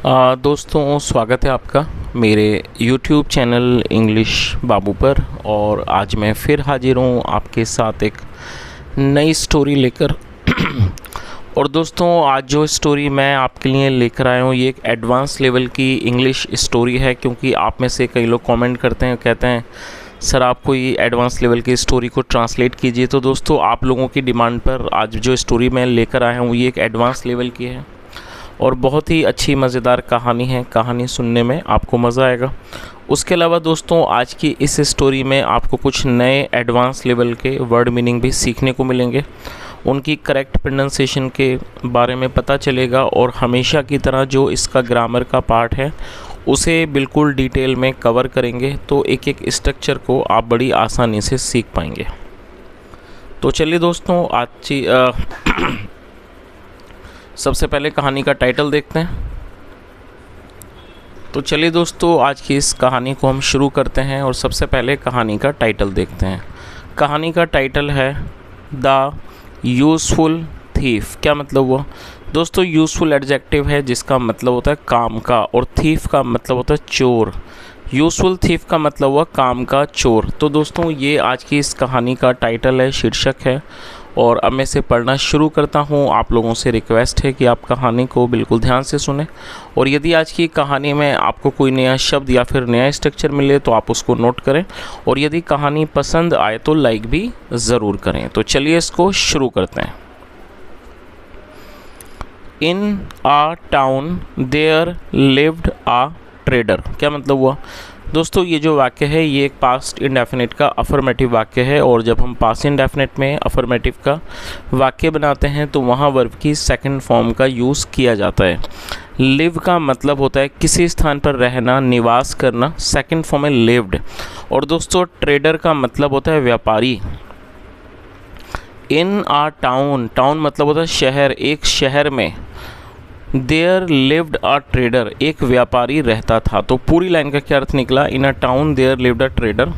दोस्तों स्वागत है आपका मेरे YouTube चैनल इंग्लिश बाबू पर। और आज मैं फिर हाजिर हूँ आपके साथ एक नई स्टोरी लेकर। और दोस्तों आज जो स्टोरी मैं आपके लिए लेकर आया हूँ ये एक एडवांस लेवल की इंग्लिश स्टोरी है, क्योंकि आप में से कई लोग कमेंट करते हैं, कहते हैं सर आप कोई एडवांस लेवल की स्टोरी को ट्रांसलेट कीजिए। तो दोस्तों आप लोगों की डिमांड पर आज जो स्टोरी मैं लेकर आया हूँ ये एक एडवांस लेवल की है और बहुत ही अच्छी मज़ेदार कहानी है। कहानी सुनने में आपको मज़ा आएगा। उसके अलावा दोस्तों आज की इस स्टोरी में आपको कुछ नए एडवांस लेवल के वर्ड मीनिंग भी सीखने को मिलेंगे, उनकी करेक्ट प्रोनाउंसिएशन के बारे में पता चलेगा और हमेशा की तरह जो इसका ग्रामर का पार्ट है उसे बिल्कुल डिटेल में कवर करेंगे, तो एक एक स्ट्रक्चर को आप बड़ी आसानी से सीख पाएंगे। तो चलिए दोस्तों आज सबसे पहले कहानी का टाइटल देखते हैं। तो चलिए दोस्तों आज की इस कहानी को हम शुरू करते हैं और सबसे पहले कहानी का टाइटल देखते हैं। कहानी का टाइटल है द यूज़फुल थीफ। क्या मतलब हुआ दोस्तों? यूज़फुल एडजेक्टिव है जिसका मतलब होता है काम का, और थीफ का मतलब होता है चोर। यूज़फुल थीफ का मतलब हुआ काम का चोर। तो दोस्तों ये आज की इस कहानी का टाइटल है, शीर्षक है। और अब मैं इसे पढ़ना शुरू करता हूँ। आप लोगों से रिक्वेस्ट है कि आप कहानी को बिल्कुल ध्यान से सुनें, और यदि आज की कहानी में आपको कोई नया शब्द या फिर नया स्ट्रक्चर मिले तो आप उसको नोट करें, और यदि कहानी पसंद आए तो लाइक भी ज़रूर करें। तो चलिए इसको शुरू करते हैं। In a town there lived a trader. क्या मतलब हुआ दोस्तों? ये जो वाक्य है ये एक पास्ट इंडेफिनिट का अफर्मेटिव वाक्य है, और जब हम पास्ट इंडेफिनिट में अफर्मेटिव का वाक्य बनाते हैं तो वहाँ वर्ब की सेकंड फॉर्म का यूज़ किया जाता है। लिव का मतलब होता है किसी स्थान पर रहना, निवास करना, सेकंड फॉर्म है लिव्ड। और दोस्तों ट्रेडर का मतलब होता है व्यापारी। इन आ टाउन, टाउन मतलब होता है शहर, एक शहर में। देयर लिव्ड अ ट्रेडर, एक व्यापारी रहता था। तो पूरी लाइन का क्या अर्थ निकला? In a town there lived a trader,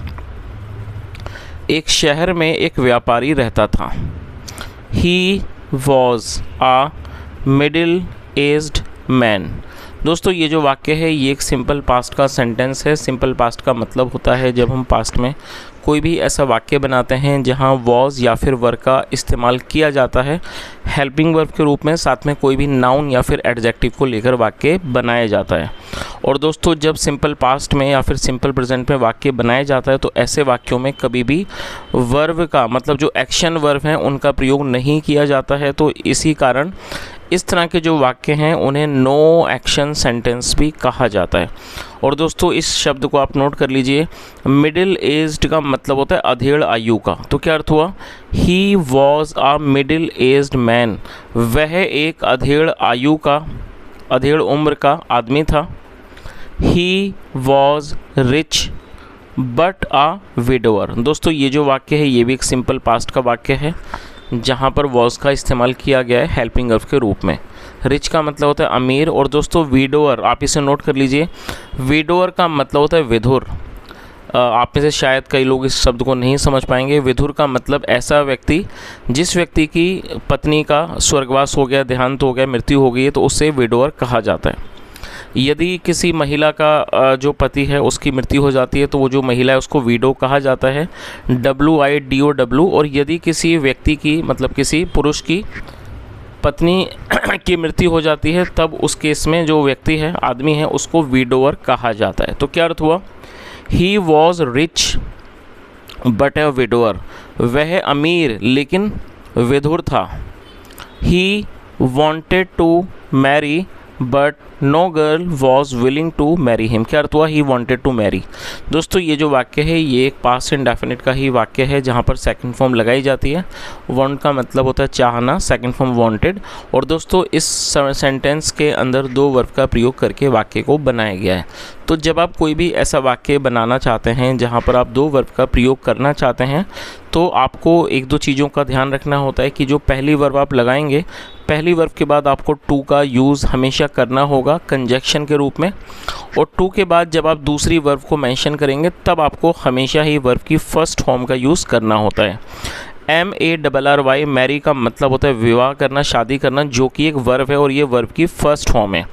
एक शहर में एक व्यापारी रहता था। He was a middle aged man. दोस्तों ये जो वाक्य है ये एक सिंपल पास्ट का सेंटेंस है। सिंपल पास्ट का मतलब होता है जब हम पास्ट में कोई भी ऐसा वाक्य बनाते हैं जहां वॉज या फिर वर्ब का इस्तेमाल किया जाता है हेल्पिंग वर्ब के रूप में, साथ में कोई भी नाउन या फिर एडजेक्टिव को लेकर वाक्य बनाया जाता है। और दोस्तों जब सिंपल पास्ट में या फिर सिंपल प्रेजेंट में वाक्य बनाया जाता है तो ऐसे वाक्यों में कभी भी वर्ब का मतलब जो एक्शन वर्ब हैं उनका प्रयोग नहीं किया जाता है। तो इसी कारण इस तरह के जो वाक्य हैं उन्हें नो एक्शन सेंटेंस भी कहा जाता है। और दोस्तों इस शब्द को आप नोट कर लीजिए। मिडिल एज्ड का मतलब होता है अधेड़ आयु का। तो क्या अर्थ हुआ? He was a middle aged man, वह एक अधेड़ आयु का, अधेड़ उम्र का आदमी था। He was rich but a widower. दोस्तों ये जो वाक्य है ये भी एक सिंपल पास्ट का वाक्य है जहाँ पर वॉज का इस्तेमाल किया गया है हेल्पिंग वर्ब के रूप में। रिच का मतलब होता है अमीर। और दोस्तों विडोअर, आप इसे नोट कर लीजिए। विडोअर का मतलब होता है विधुर। आप में से शायद कई लोग इस शब्द को नहीं समझ पाएंगे। विधुर का मतलब ऐसा व्यक्ति जिस व्यक्ति की पत्नी का स्वर्गवास हो गया, देहांत हो गया, मृत्यु हो गई है, तो उससे विडोअर कहा जाता है। यदि किसी महिला का जो पति है उसकी मृत्यु हो जाती है तो वो जो महिला है उसको विडो कहा जाता है, WIDOW। और यदि किसी व्यक्ति की मतलब किसी पुरुष की पत्नी की मृत्यु हो जाती है तब उस केस में जो व्यक्ति है, आदमी है, उसको विडोअर कहा जाता है। तो क्या अर्थ हुआ? He was rich but a widower, वह अमीर लेकिन विधुर था। He wanted to marry but no girl was willing to marry him. क्या अर्थ हुआ? He wanted to marry. दोस्तों ये जो वाक्य है ये एक पास्ट इंडेफिनिट का ही वाक्य है जहाँ पर सेकंड फॉर्म लगाई जाती है। वॉन्ट का मतलब होता है चाहना, सेकंड फॉर्म वॉन्टेड। और दोस्तों इस सेंटेंस के अंदर दो वर्ब का प्रयोग करके वाक्य को बनाया गया है। तो जब आप कोई भी ऐसा वाक्य बनाना चाहते हैं जहाँ पर आप दो वर्ब का प्रयोग करना चाहते हैं तो आपको एक दो चीज़ों का ध्यान रखना होता है कि जो पहली वर्ब आप लगाएंगे, पहली वर्ब के बाद आपको टू का यूज़ हमेशा करना होगा कंजक्शन के रूप में, और टू के बाद जब आप दूसरी वर्ब को मेंशन करेंगे तब आपको हमेशा ही वर्ब की फर्स्ट फॉर्म का यूज़ करना होता है। MARRY मैरी का मतलब होता है विवाह करना, शादी करना, जो कि एक वर्ब है और ये वर्ब की फर्स्ट फॉर्म है।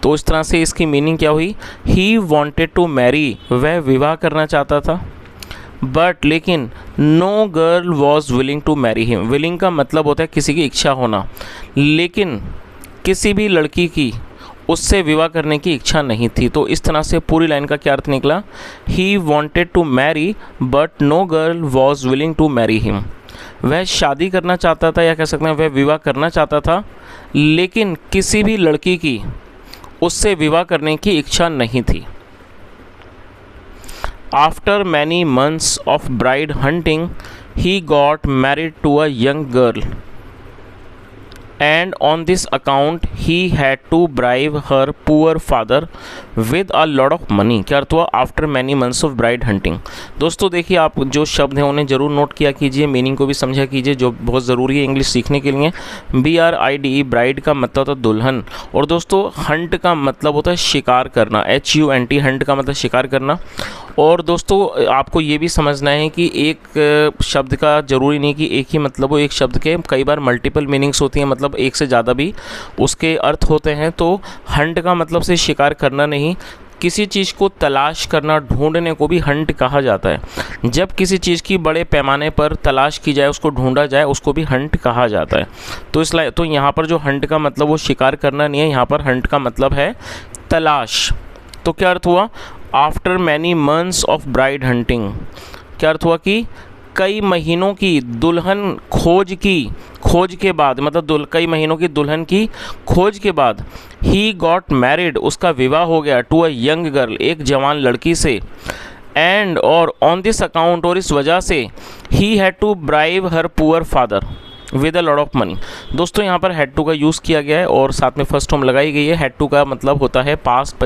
तो तो इस तरह से इसकी मीनिंग क्या हुई, ही वॉन्टेड टू मैरी, वह विवाह करना चाहता था, बट लेकिन no girl was willing to marry him. Willing का मतलब होता है किसी की इच्छा होना, लेकिन किसी भी लड़की की उससे विवाह करने की इच्छा नहीं थी। तो इस तरह से पूरी लाइन का क्या अर्थ निकला, he wanted to marry but no girl was willing to marry him. वह शादी करना चाहता था, या कह सकते हैं वह विवाह करना चाहता था, लेकिन किसी भी लड़की की उससे विवाह करने की इच्छा नहीं थी। After many months of bride hunting he got married to a young girl and on this account he had to bribe her poor father with a lot of money। क्या अर्थ हुआ, after many months of bride hunting. दोस्तों देखिए, आप जो शब्द हैं उन्हें ज़रूर नोट किया कीजिए, मीनिंग को भी समझा कीजिए, जो बहुत ज़रूरी है इंग्लिश सीखने के लिए। BRIDE, ब्राइड का मतलब होता है दुल्हन, और दोस्तों हंट का मतलब होता है शिकार करना, HUNT, हंट का मतलब शिकार करना। और दोस्तों आपको ये भी समझना है कि एक शब्द का ज़रूरी नहीं कि एक ही मतलब हो, एक शब्द के कई बार मल्टीपल मीनिंग्स होती हैं, मतलब एक से ज़्यादा भी उसके अर्थ होते हैं। तो हंट का मतलब से शिकार करना नहीं, किसी चीज़ को तलाश करना, ढूंढने को भी हंट कहा जाता है। जब किसी चीज़ की बड़े पैमाने पर तलाश की जाए, उसको ढूंढा जाए, उसको भी हंट कहा जाता है। तो यहाँ पर जो हंट का मतलब वो शिकार करना नहीं है, यहाँ पर हंट का मतलब है तलाश। तो क्या अर्थ हुआ, after many months of bride hunting, क्या अर्थ हुआ कि कई महीनों की दुल्हन खोज के बाद, मतलब कई महीनों की दुल्हन की खोज के बाद, ही गॉट मैरिड, उसका विवाह हो गया, टू अ यंग गर्ल, एक जवान लड़की से, एंड और ऑन दिस अकाउंट, और इस वजह से, he had to bribe her poor father with a lot of money. दोस्तों यहाँ पर हैड टू का यूज़ किया गया है और साथ में फर्स्ट फॉर्म लगाई गई है। हैड टू का मतलब होता है पास्ट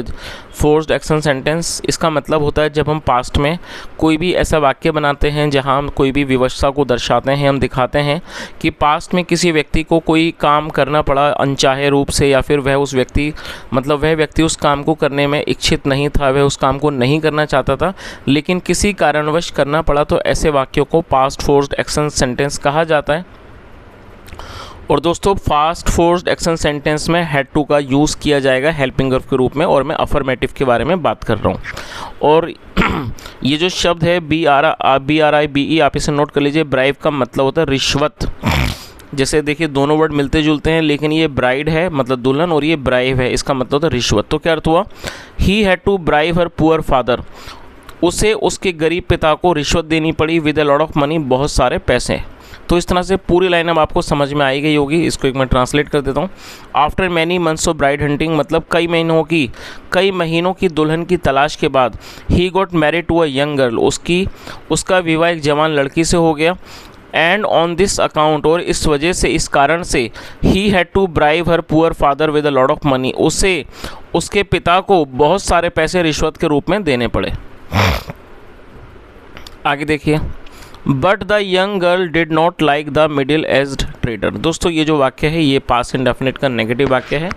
फोर्स्ड एक्शन सेंटेंस। इसका मतलब होता है जब हम पास्ट में कोई भी ऐसा वाक्य बनाते हैं जहाँ हम कोई भी विवशता को दर्शाते हैं, हम दिखाते हैं कि पास्ट में किसी व्यक्ति को कोई काम करना पड़ा अनचाहे रूप से, या फिर वह व्यक्ति उस काम को करने में इच्छित नहीं था, वह उस काम को नहीं करना चाहता था, लेकिन किसी कारणवश करना पड़ा, तो ऐसे वाक्यों को पास्ट फोर्स्ड एक्शन सेंटेंस कहा जाता है। और दोस्तों पास्ट फोर्स्ड एक्शन सेंटेंस में हैड टू का यूज़ किया जाएगा हेल्पिंग वर्ब के रूप में, और मैं अफर्मेटिव के बारे में बात कर रहा हूँ। और ये जो शब्द है BRIBE, आप इसे नोट कर लीजिए। ब्राइब का मतलब होता है रिश्वत। जैसे देखिए दोनों वर्ड मिलते जुलते हैं, लेकिन ये ब्राइड है मतलब दुल्हन, और ये ब्राइब है, इसका मतलब होता है रिश्वत। तो क्या अर्थ हुआ, he had to bribe her poor father, उसे उसके गरीब पिता को रिश्वत देनी पड़ी, with a lot of money, बहुत सारे पैसे। तो इस तरह से पूरी लाइन अब आपको समझ में आई गई होगी। इसको एक मैं ट्रांसलेट कर देता हूँ। After many months of bride hunting मतलब कई महीनों की दुल्हन की तलाश के बाद, he got married to a young girl, उसका विवाह एक जवान लड़की से हो गया, एंड ऑन दिस अकाउंट, और इस वजह से, इस कारण से, he had to bribe her poor father with a lot of money, उसे उसके पिता को बहुत सारे पैसे रिश्वत के रूप में देने पड़े। आगे देखिए, but the young girl did not like the middle aged trader. दोस्तों ये जो वाक्य है ये पास्ट इंडेफिनिट का नेगेटिव वाक्य है,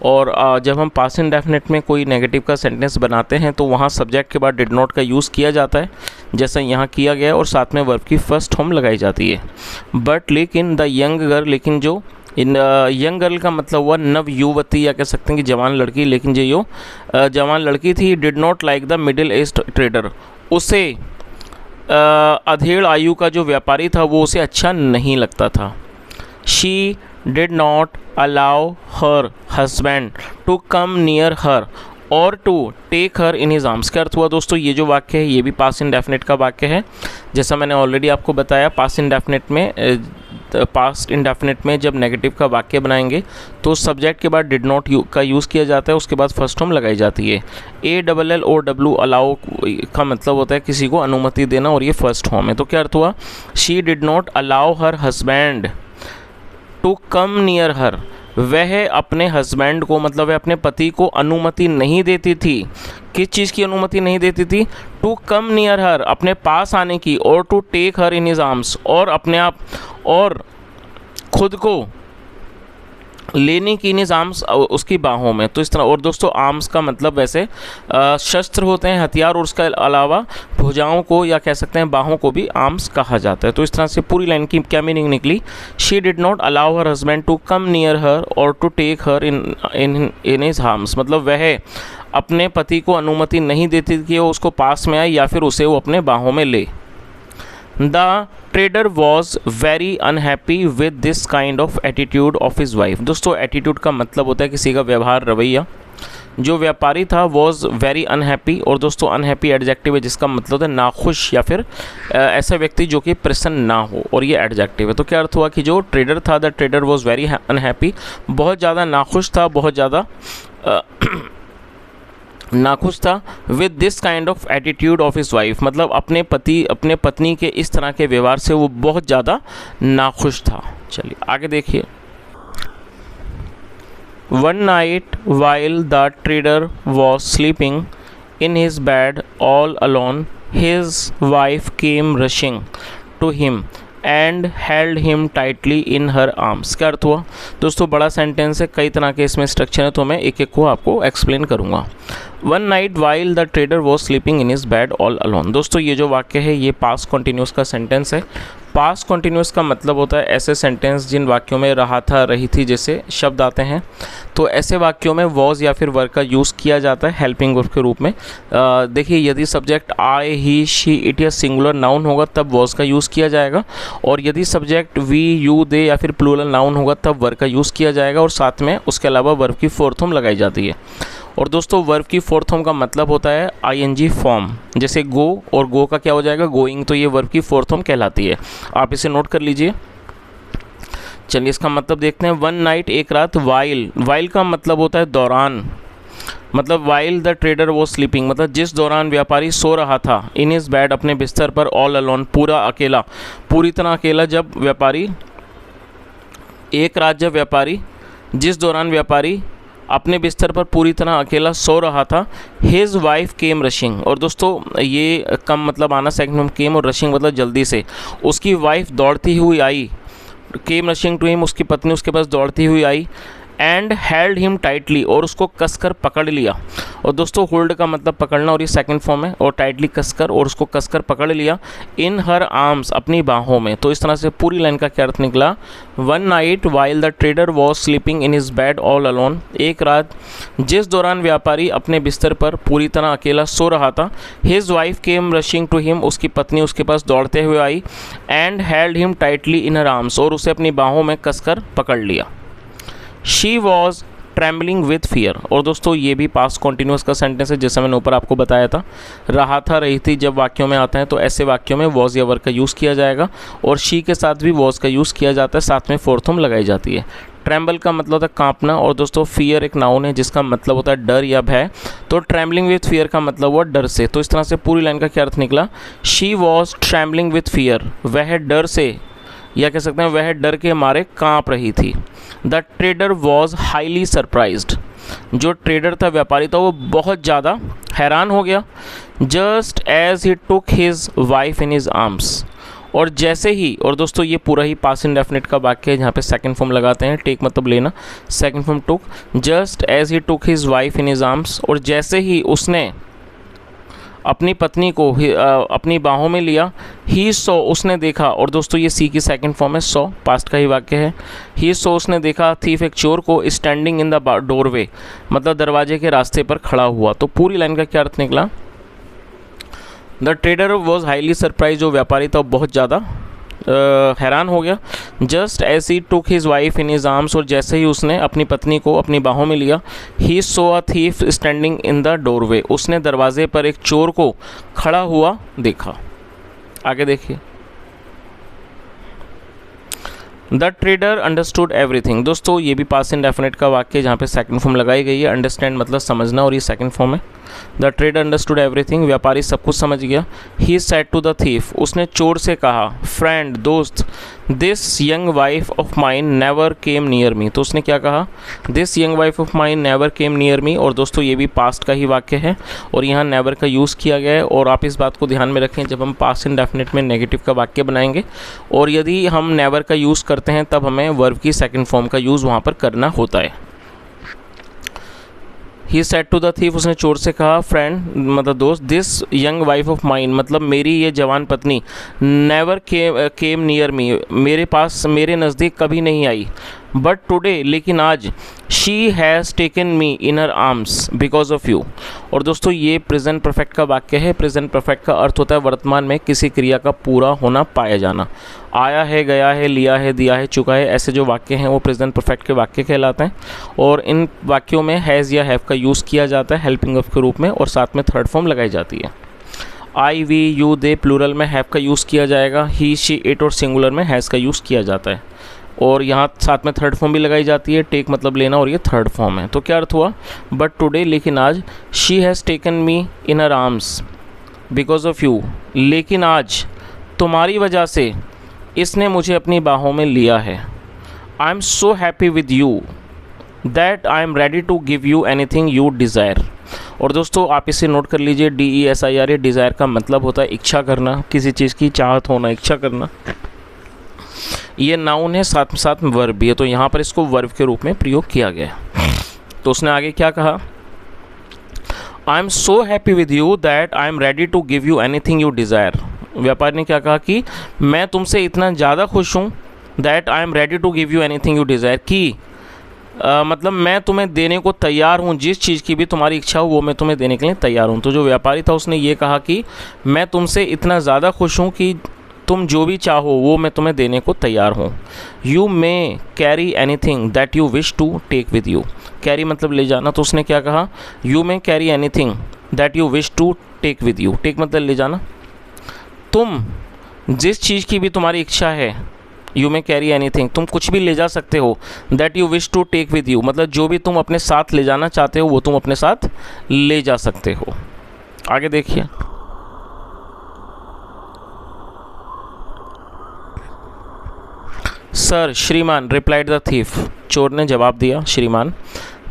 और जब हम पास्ट इंडेफिनिट में कोई नेगेटिव का सेंटेंस बनाते हैं तो वहाँ सब्जेक्ट के बाद डिड नॉट का यूज़ किया जाता है, जैसा यहाँ किया गया है, और साथ में वर्ब की फर्स्ट फॉर्म लगाई जाती है। बट लेकिन द यंग गर्ल, लेकिन जो यंग गर्ल का मतलब हुआ नव युवती, या कह सकते हैं कि जवान लड़की, लेकिन जो जवान लड़की थी, did not like the middle aged trader, उसे अधेड़ आयु का जो व्यापारी था वो उसे अच्छा नहीं लगता था। She did not allow her husband to come near her or to take her in his arms. क्या अर्थ हुआ दोस्तों, ये जो वाक्य है ये भी पास्ट इंडेफिनिट का वाक्य है। जैसा मैंने ऑलरेडी आपको बताया, पास्ट इंडेफिनिट में जब नेगेटिव का वाक्य बनाएंगे तो सब्जेक्ट के बाद डिड नॉट का यूज़ किया जाता है, उसके बाद फर्स्ट फॉर्म लगाई जाती है। ALLOW अलाउ का मतलब होता है किसी को अनुमति देना, और ये फर्स्ट फॉर्म है। तो क्या अर्थ हुआ, she did not allow her husband to come near her, वह अपने हस्बैंड को, मतलब वह अपने पति को अनुमति नहीं देती थी। किस चीज़ की अनुमति नहीं देती थी, टू कम नियर हर, अपने पास आने की, और to take her in his arms, और अपने आप और खुद को लेनी की इन इज आर्म्स, उसकी बाहों में। तो इस तरह, और दोस्तों आर्म्स का मतलब वैसे शस्त्र होते हैं, हथियार, और उसके अलावा भुजाओं को या कह सकते हैं बाहों को भी आर्म्स कहा जाता है। तो इस तरह से पूरी लाइन की क्या मीनिंग निकली? She did not allow her husband to come near her or to take her in his arms, मतलब वह अपने पति को अनुमति नहीं देती कि वो उसको पास में आए या फिर उसे वो अपने बाहों में ले। The trader was very unhappy with this kind of attitude of his wife. दोस्तों एटीट्यूड का मतलब होता है किसी का व्यवहार, रवैया। जो व्यापारी था वॉज वेरी अनहैप्पी, और दोस्तों अनहैप्पी एडजेक्टिव है जिसका मतलब होता है नाखुश या फिर ऐसा व्यक्ति जो कि प्रसन्न ना हो, और ये एडजेक्टिव है। तो क्या अर्थ हुआ कि जो ट्रेडर था, the trader was very unhappy, बहुत ज़्यादा नाखुश था, बहुत ज़्यादा नाखुश था with this kind of attitude of his wife, मतलब अपने पत्नी के इस तरह के व्यवहार से वो बहुत ज़्यादा नाखुश था। चलिए आगे देखिए। One night while the trader was sleeping in his bed all alone, his wife came rushing to him and held him tightly in her arms. क्या अर्थ हुआ? दोस्तों बड़ा सेंटेंस है, कई तरह के इसमें स्ट्रक्चर है, तो मैं एक एक को आपको एक्सप्लेन करूंगा। One night while the trader was sleeping in his bed all alone. दोस्तों ये जो वाक्य है ये पास्ट कॉन्टिन्यूस का सेंटेंस है। पास्ट कॉन्टिन्यूस का मतलब होता है ऐसे सेंटेंस जिन वाक्यों में रहा था, रही थी जैसे शब्द आते हैं। तो ऐसे वाक्यों में वॉज या फिर वर का यूज़ किया जाता है हेल्पिंग वर्ब के रूप में। देखिए यदि subject I, he, she, it या सिंगुलर नाउन होगा तब वॉज का यूज़ किया जाएगा, और यदि सब्जेक्ट वी, यू, दे या फिर प्लूरल नाउन होगा तब वर का यूज़ किया जाएगा, और साथ में उसके अलावा वर्ब की फोर्थ फॉर्म लगाई जाती है। और दोस्तों वर्ब की फोर्थ फॉर्म का मतलब होता है आईएनजी फॉर्म, जैसे गो, और गो का क्या हो जाएगा? गोइंग। तो ये वर्ब की फोर्थ फॉर्म कहलाती है, आप इसे नोट कर लीजिए। चलिए इसका मतलब देखते हैं। वन नाइट, एक रात। वाइल का मतलब होता है दौरान, मतलब वाइल द ट्रेडर वो स्लीपिंग, मतलब जिस दौरान व्यापारी सो रहा था, इन हिज बेड, अपने बिस्तर पर, ऑल अलोन, पूरा अकेला, पूरी तरह अकेला। जब व्यापारी, एक रात जब व्यापारी, जिस दौरान व्यापारी अपने बिस्तर पर पूरी तरह अकेला सो रहा था, हिज वाइफ केम रशिंग। और दोस्तों ये कम मतलब आना, सेकंड फॉर्म केम, और रशिंग मतलब जल्दी से। उसकी वाइफ दौड़ती हुई आई, केम रशिंग टू हिम, उसकी पत्नी उसके पास दौड़ती हुई आई, एंड हेल्ड हिम टाइटली, और उसको कसकर पकड़ लिया। और दोस्तों होल्ड का मतलब पकड़ना, और ये सेकंड फॉर्म है, और टाइटली कसकर, और उसको कसकर पकड़ लिया, इन हर आर्म्स, अपनी बाहों में। तो इस तरह से पूरी लाइन का क्या अर्थ निकला? One night while the trader was sleeping in his bed all alone, एक रात जिस दौरान व्यापारी अपने बिस्तर पर पूरी तरह अकेला सो रहा था, his wife came rushing to him, उसकी पत्नी उसके पास दौड़ते हुए आई, and held him tightly in her arms, और उसे अपनी बाहों में कसकर पकड़ लिया। She was trembling with fear. और दोस्तों ये भी पास्ट कॉन्टिन्यूस का सेंटेंस है, जैसा मैंने ऊपर आपको बताया था। रहा था, रही थी जब वाक्यों में आता है तो ऐसे वाक्यों में वॉज या वर का यूज़ किया जाएगा, और शी के साथ भी वॉज का यूज़ किया जाता है, साथ में फोर्थ फॉर्म लगाई जाती है। ट्रैम्बल का मतलब होता है कांपना, और दोस्तों फियर एक नाउन है जिसका मतलब होता है डर या भय। तो ट्रैम्बलिंग विथ फियर का मतलब हुआ डर से। तो इस तरह से पूरी लाइन का क्या अर्थ निकला? She was trembling with fear, वह डर से, या कह सकते हैं वह डर के मारे कांप रही थी। The trader was highly surprised, जो ट्रेडर था, व्यापारी था, वो बहुत ज़्यादा हैरान हो गया। Just as he took his wife in his arms, और जैसे ही, और दोस्तों ये पूरा ही पास्ट इंडेफिनिट का वाक्य है जहाँ पे सेकंड फॉर्म लगाते हैं, टेक मतलब लेना, second form took. Just as he took his wife in his arms, और जैसे ही उसने अपनी पत्नी को अपनी बाहों में लिया, ही सो, उसने देखा, और दोस्तों ये सी की सेकंड फॉर्म है, सो पास्ट का ही वाक्य है। ही सो, उसने देखा, थीफ एक चोर को, स्टैंडिंग इन द डोरवे, मतलब दरवाजे के रास्ते पर खड़ा हुआ। तो पूरी लाइन का क्या अर्थ निकला? The trader was highly surprise, जो व्यापारी था बहुत ज़्यादा हैरान हो गया। Just as he took his wife in his arms, और जैसे ही उसने अपनी पत्नी को अपनी बाहों में लिया, he saw a thief standing in the doorway, उसने दरवाजे पर एक चोर को खड़ा हुआ देखा। आगे देखिए। The trader understood everything. दोस्तों ये भी पास्ट इंडेफिनिट का वाक्य जहाँ पे सेकंड फॉर्म लगाई गई है। अंडरस्टैंड मतलब समझना, और ये सेकंड फॉर्म है। द ट्रेडर अंडरस्टूड एवरीथिंग, व्यापारी सब कुछ समझ गया। He said to the thief, उसने चोर से कहा, फ्रेंड, दोस्त, this young wife of mine never came near me. तो उसने क्या कहा? This young wife of mine never came near me. और दोस्तों ये भी पास्ट का ही वाक्य है, और यहाँ नेवर का यूज़ किया गया है। और आप इस बात को ध्यान में रखें जब हम पास्ट इंडेफिनिट में नेगेटिव का वाक्य बनाएंगे, और यदि हम नेवर का यूज़ करते करते हैं तब हमें वर्ब की सेकंड फॉर्म का यूज़ वहाँ पर करना होता है। He said to the thief, उसने चोर से कहा, फ्रेंड मतलब दोस्त, this young wife of mine, मतलब मेरी ये जवान पत्नी, नेवर केम नियर मी, मेरे पास मेरे नज़दीक कभी नहीं आई, बट टुडे, लेकिन आज, she has taken me in her arms because of you. और दोस्तों ये प्रेजेंट परफेक्ट का वाक्य है। प्रेजेंट परफेक्ट का अर्थ होता है वर्तमान में किसी क्रिया का पूरा होना, पाया जाना। आया है, गया है, लिया है, दिया है, चुका है, ऐसे जो वाक्य हैं वो प्रेजेंट परफेक्ट के वाक्य कहलाते हैं। और इन वाक्यों में हैज़ या हैव का यूज़ किया जाता है हेल्पिंग ऑफ के रूप में, और साथ में थर्ड फॉर्म लगाई जाती है। आई, वी, यू, दे प्लूरल में हैव का यूज़ किया जाएगा। ही, शी, इट और सिंगुलर में हैज़ का यूज़ किया जाता है। और यहाँ साथ में थर्ड फॉर्म भी लगाई जाती है। टेक मतलब लेना, और ये थर्ड फॉर्म है। तो क्या अर्थ हुआ, बट टुडे, लेकिन आज, she has taken me in her arms because of you, लेकिन आज तुम्हारी वजह से इसने मुझे अपनी बाहों में लिया है। I am so happy with you that I am ready to give you anything you desire. और दोस्तों आप इसे नोट कर लीजिए, DESIRE, डिज़ायर का मतलब होता है इच्छा करना, किसी चीज़ की चाहत होना, इच्छा करना। ये नाउन है, साथ में साथ वर्ब भी है, तो यहाँ पर इसको वर्ब के रूप में प्रयोग किया गया है। तो उसने आगे क्या कहा, I am so happy with you that I am ready to give you anything you desire. व्यापारी ने क्या कहा कि मैं तुमसे इतना ज़्यादा खुश हूँ, that I am ready to give you anything you desire, कि मतलब मैं तुम्हें देने को तैयार हूँ, जिस चीज़ की भी तुम्हारी इच्छा हो वो मैं तुम्हें देने के लिए तैयार हूँ। तो जो व्यापारी था उसने ये कहा कि मैं तुमसे इतना ज़्यादा खुश हूँ कि तुम जो भी चाहो वो मैं तुम्हें देने को तैयार हूँ। You may carry anything that you wish to take with you. Carry मतलब ले जाना, तो उसने क्या कहा, you may carry anything that you wish to take with you. Take मतलब ले जाना, तुम जिस चीज़ की भी तुम्हारी इच्छा है, यू मे कैरी एनीथिंग, तुम कुछ भी ले जा सकते हो, that you wish to take with you, मतलब जो भी तुम अपने साथ ले जाना चाहते हो वो तुम अपने साथ ले जा सकते हो। आगे देखिए, सर, श्रीमान, रिप्लाइड द थीफ, चोर ने जवाब दिया, श्रीमान,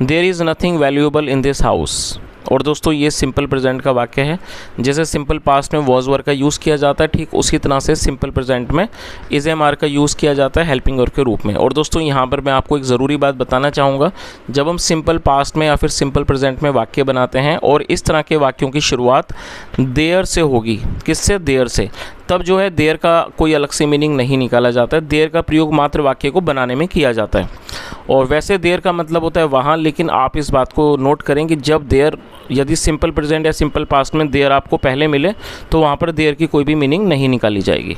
there is nothing valuable in this house. और दोस्तों ये सिंपल प्रेजेंट का वाक्य है। जैसे सिंपल पास्ट में वॉज वर का यूज़ किया जाता है, ठीक उसी तरह से सिंपल प्रेजेंट में इज एम आर का यूज़ किया जाता है हेल्पिंग वर्ब के रूप में। और दोस्तों यहाँ पर मैं आपको एक ज़रूरी बात बताना चाहूँगा, जब हम सिंपल पास्ट में या फिर सिंपल प्रेजेंट में वाक्य बनाते हैं और इस तरह के वाक्यों की शुरुआत देयर से होगी, किससे, देयर से, तब जो है देयर का कोई अलग से मीनिंग नहीं निकाला जाता है। देयर का प्रयोग मात्र वाक्य को बनाने में किया जाता है। और वैसे देयर का मतलब होता है वहाँ, लेकिन आप इस बात को नोट करें कि जब देयर, यदि सिंपल प्रेजेंट या सिंपल पास्ट में देयर आपको पहले मिले तो वहाँ पर देयर की कोई भी मीनिंग नहीं निकाली जाएगी।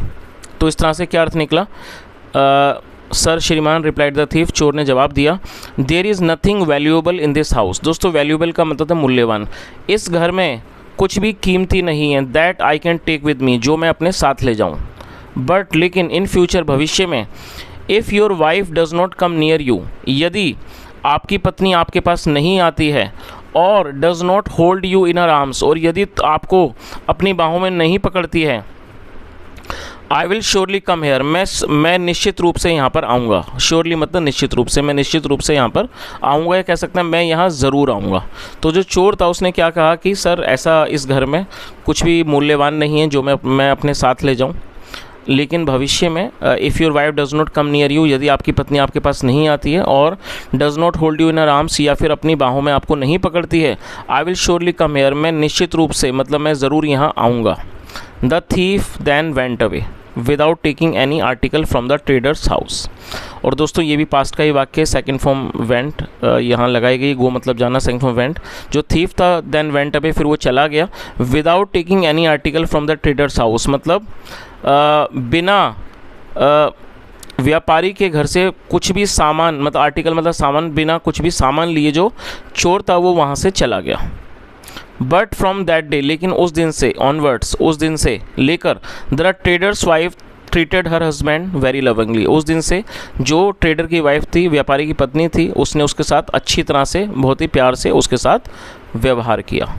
तो इस तरह से क्या अर्थ निकला, सर, श्रीमान, रिप्लाइड द थीफ, चोर ने जवाब दिया, there is nothing valuable in this house. दोस्तों वैल्यूएबल का मतलब है मूल्यवान, इस घर में कुछ भी कीमती नहीं है, that I can take with me, जो मैं अपने साथ ले जाऊँ, बट लेकिन इन फ्यूचर, भविष्य में, if your wife does not come near you, यदि आपकी पत्नी आपके पास नहीं आती है, और does not hold you in her arms, और यदि आपको अपनी बाहों में नहीं पकड़ती है, I will surely come here, मैं निश्चित रूप से यहाँ पर आऊँगा। श्योरली मतलब निश्चित रूप से, मैं निश्चित रूप से यहाँ पर आऊँगा, या कह सकते हैं मैं यहाँ ज़रूर आऊँगा। तो जो चोर था उसने क्या कहा कि सर ऐसा इस घर में कुछ भी मूल्यवान नहीं है जो मैं अपने साथ ले जाऊँ, लेकिन भविष्य में if your wife does not come near you, यदि आपकी पत्नी आपके पास नहीं आती है, और does not hold you in her arms, या फिर अपनी बाहों में आपको नहीं पकड़ती है, I will surely come here, मैं निश्चित रूप से मतलब मैं ज़रूर यहाँ आऊँगा। The thief then went away without taking any article from the trader's house. और दोस्तों ये भी पास्ट का ही वाक्य, सेकंड फॉर्म वेंट यहाँ लगाई गई, गो मतलब जाना, सेकंड फॉर्म वेंट। जो थीफ था देन वेंट अवे, फिर वो चला गया, without taking any article from the trader's house, मतलब बिना व्यापारी के घर से कुछ भी सामान, मतलब आर्टिकल मतलब सामान, बिना कुछ भी सामान लिए जो चोर था वो वहाँ से चला गया। बट फ्रॉम दैट डे, लेकिन उस दिन से, ऑनवर्ड्स, उस दिन से लेकर, the traders wife treated her husband very lovingly, उस दिन से जो ट्रेडर की वाइफ थी, व्यापारी की पत्नी थी, उसने उसके साथ अच्छी तरह से, बहुत ही प्यार से उसके साथ व्यवहार किया।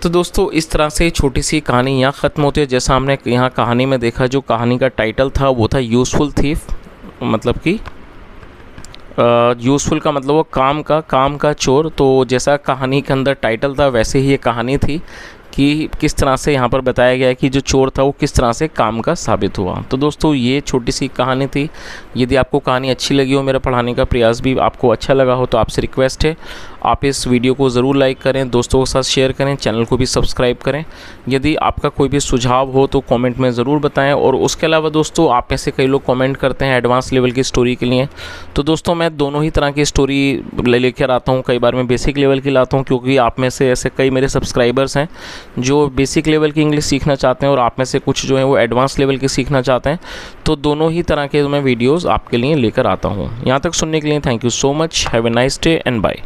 तो दोस्तों इस तरह से छोटी सी कहानी यहाँ ख़त्म होती है। जैसा हमने यहाँ कहानी में देखा, जो कहानी का टाइटल था वो था यूज़फुल थीफ, मतलब कि यूज़फुल का मतलब वो काम का चोर। तो जैसा कहानी के अंदर टाइटल था वैसे ही ये कहानी थी कि किस तरह से यहाँ पर बताया गया है कि जो चोर था वो किस तरह से काम का साबित हुआ। तो दोस्तों ये छोटी सी कहानी थी। यदि आपको कहानी अच्छी लगी हो, मेरा पढ़ाने का प्रयास भी आपको अच्छा लगा हो, तो आपसे रिक्वेस्ट है आप इस वीडियो को ज़रूर लाइक करें, दोस्तों के साथ शेयर करें, चैनल को भी सब्सक्राइब करें। यदि आपका कोई भी सुझाव हो तो कमेंट में ज़रूर बताएं। और उसके अलावा दोस्तों आप में से कई लोग कमेंट करते हैं एडवांस लेवल की स्टोरी के लिए, तो दोस्तों मैं दोनों ही तरह की स्टोरी लेकर आता हूं। कई बार मैं बेसिक लेवल की लाता हूं, क्योंकि आप में से ऐसे कई मेरे सब्सक्राइबर्स हैं जो बेसिक लेवल की इंग्लिश सीखना चाहते हैं और आप में से कुछ जो है वो एडवांस लेवल की सीखना चाहते हैं। तो दोनों ही तरह के मैं वीडियोज़ आपके लिए लेकर आता हूँ। यहाँ तक सुनने के लिए thank you so much. Have a nice day and bye.